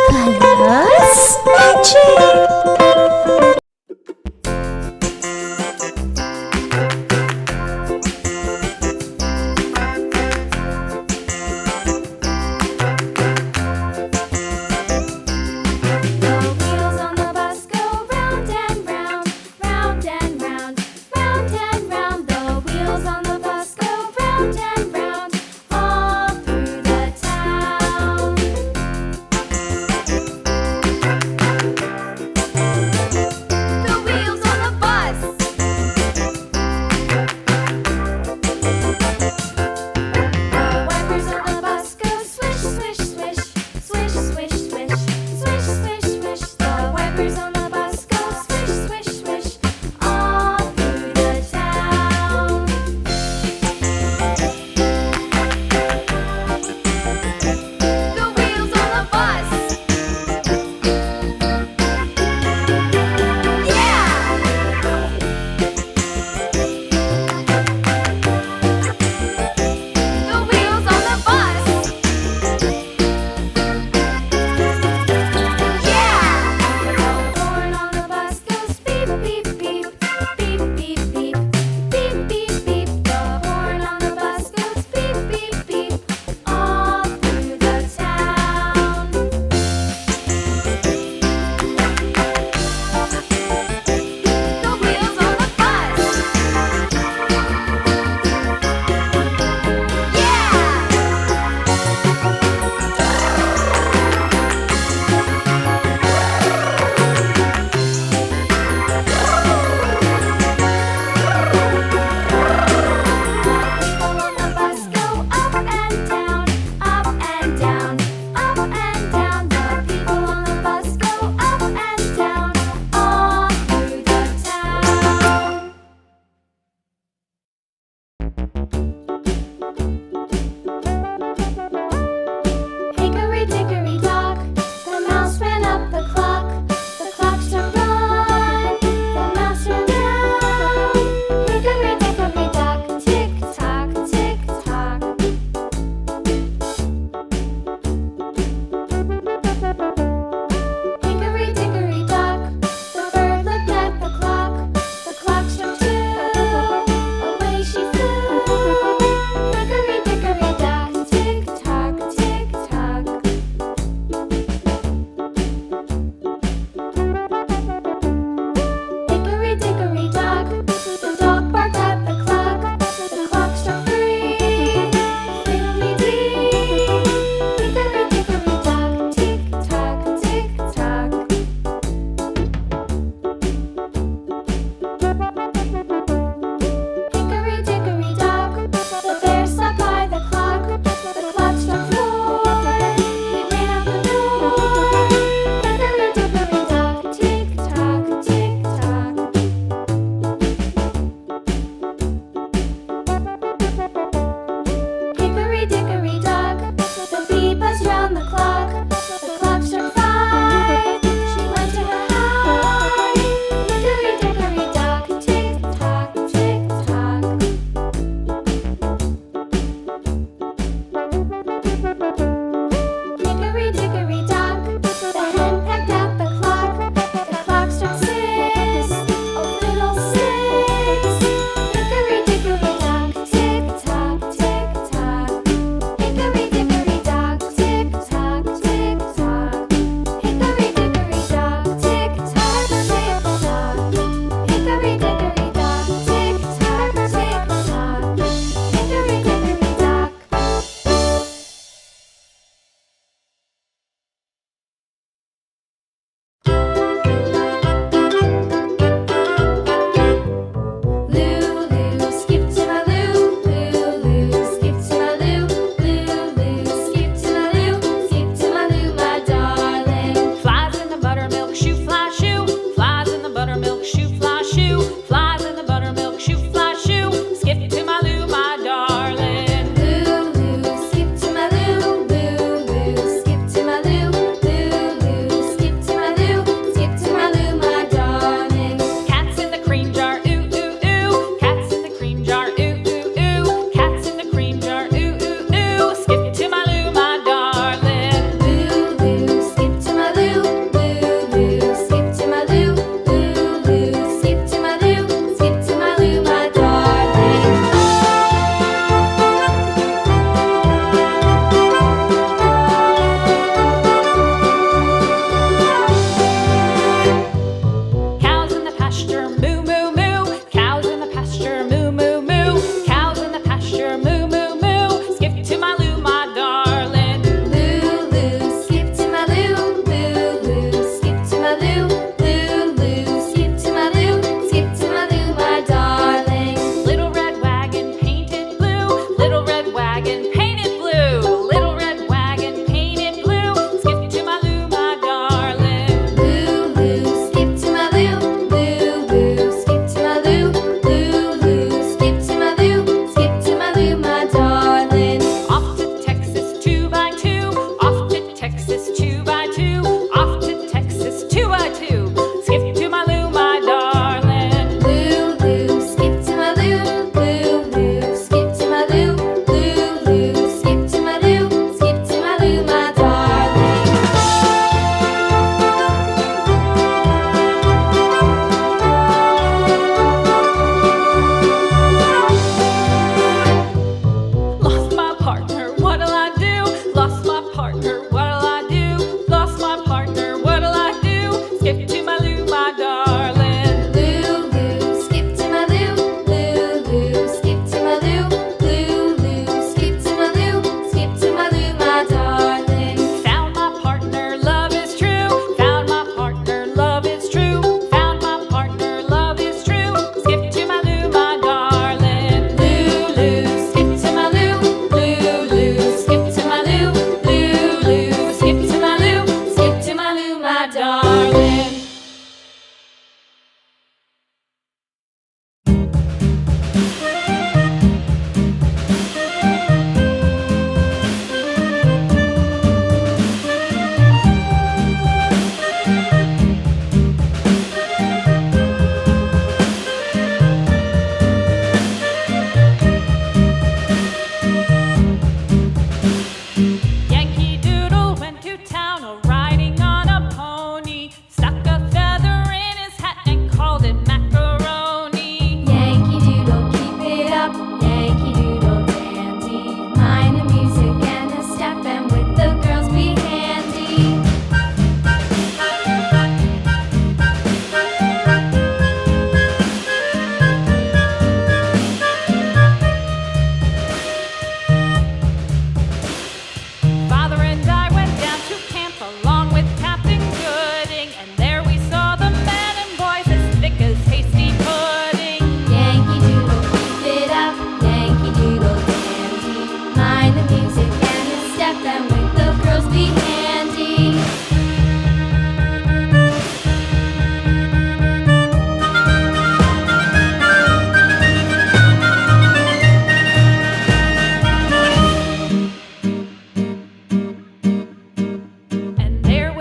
Colors Magic! The wheels on the bus go round and round, round and round, round and round. The wheels on the bus go round and round, all through the town.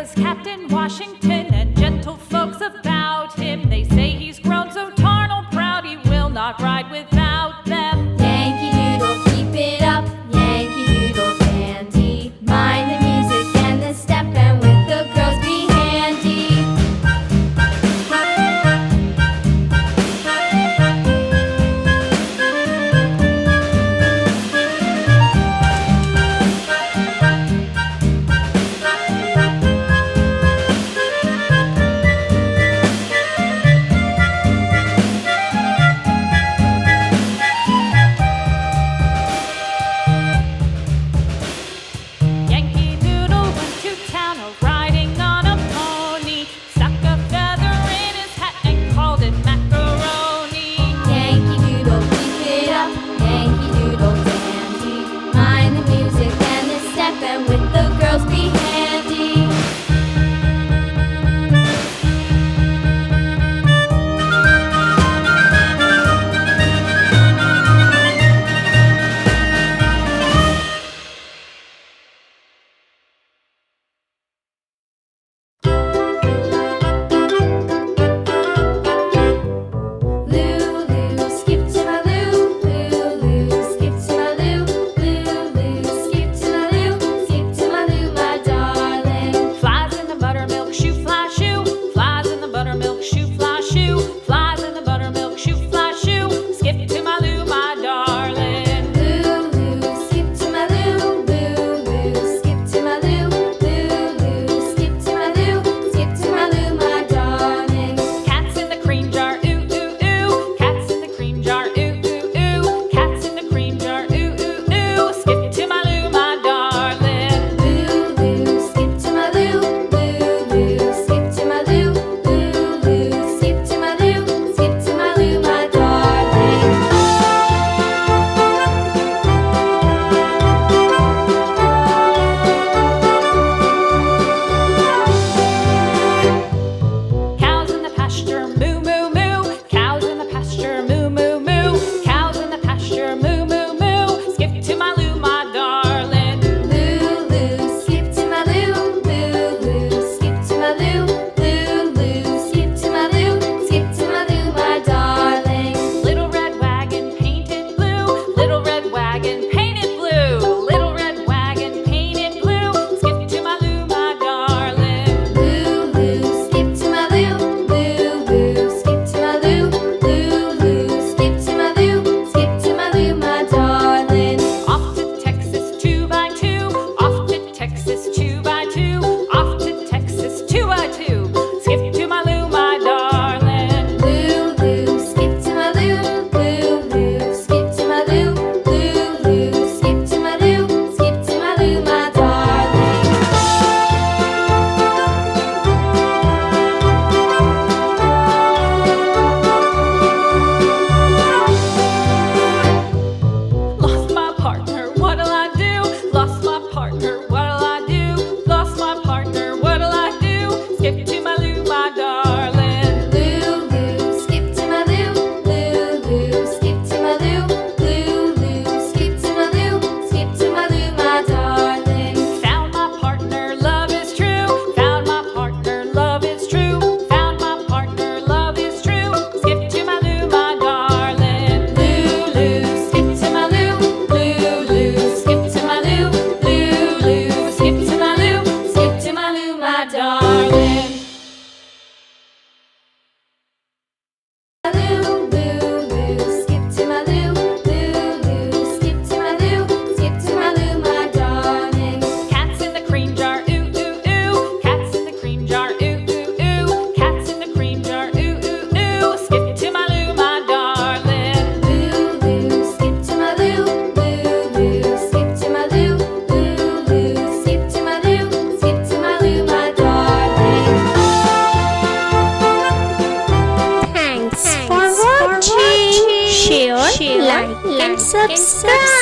America's Captain Washington, and gentle folks about him. They say he's grown so tarnal proud he will not ride without them. Yankee Doodle, keep it up, Yankee Doodle dandy. Mind the music and the step, and with the girls be handy. Yankee Doodle went to town riding on a pony, stuck a feather in his hat and called it macaroni. Yankee Doodle, keep it up, Yankee Doodle dandy. Mind the music and the step, and with the girls be handy. Lulu, skip to my loo, Lulu, skip to my loo, Lulu, skip to my loo, my darling. Flies in the buttermilk shoe, fly shoe. Flies in the buttermilk shoe, fly shoe. Flies in the buttermilk shoe, fly shoe. Skip to my loo, my darling. Lulu, skip to my loo, Lulu, skip to my loo, Lulu, skip to my loo, my darling. Cats in the cream jar, ooh ooh ooh. Cats in the cream jar, ooh ooh ooh. Cats in the cream jar, ooh ooh ooh. Skip to my loo, my darling. Lulu, skip to my loo, Lulu, skip to my loo, Lulu, skip to my loo, my darling. Cows in the pasture, moo moo moo. Cows in the pasture, moo moo moo. Cows in the pasture, moo moo moo. Skip to my loo, my darling. Lulu, skip to my loo, Lulu, skip to my loo, Lulu, skip to my loo, my darling. Little red wagon painted blue. Little red wagon painted blue. Little red wagon painted blue. Skip to my loo, my darling. Lulu, skip to my loo, Lulu, skip to my loo, Lulu, skip to my loo, my darling. Off to Texas 2x2. Off to Texas 2x2. Off to Texas 2x2. Skip to my loo, my darling. Lulu, skip to my loo, Lulu, skip to my loo, Lulu, skip to my loo, my darling. Lost my partner, what'll I do? Lost my partner, what'll I do? Lost my partner, what'll I do? Skip to my loo, my darling. Lulu, skip to my loo, Lulu, skip to my loo, Lulu, skip to my loo, my darling. Found my partner, love is true. Found my partner, love is true. Found my partner, love is true. Skip to my loo, my darling. Lulu, skip to my loo, Lulu, skip to my loo, Lulu, skip to my loo, my darling. Lulu, skip to my loo, Lulu, skip to my loo, my darling. Cats in the cream jar, ooh ooh ooh. Cats in the cream jar, ooh ooh ooh. Cats in the cream jar, ooh ooh ooh. Skip to my loo, my darling. Lulu, skip to my loo, Lulu, skip to my loo, Lulu, skip to my loo, my darling. Thanks for watching. Share, like, and subscribe.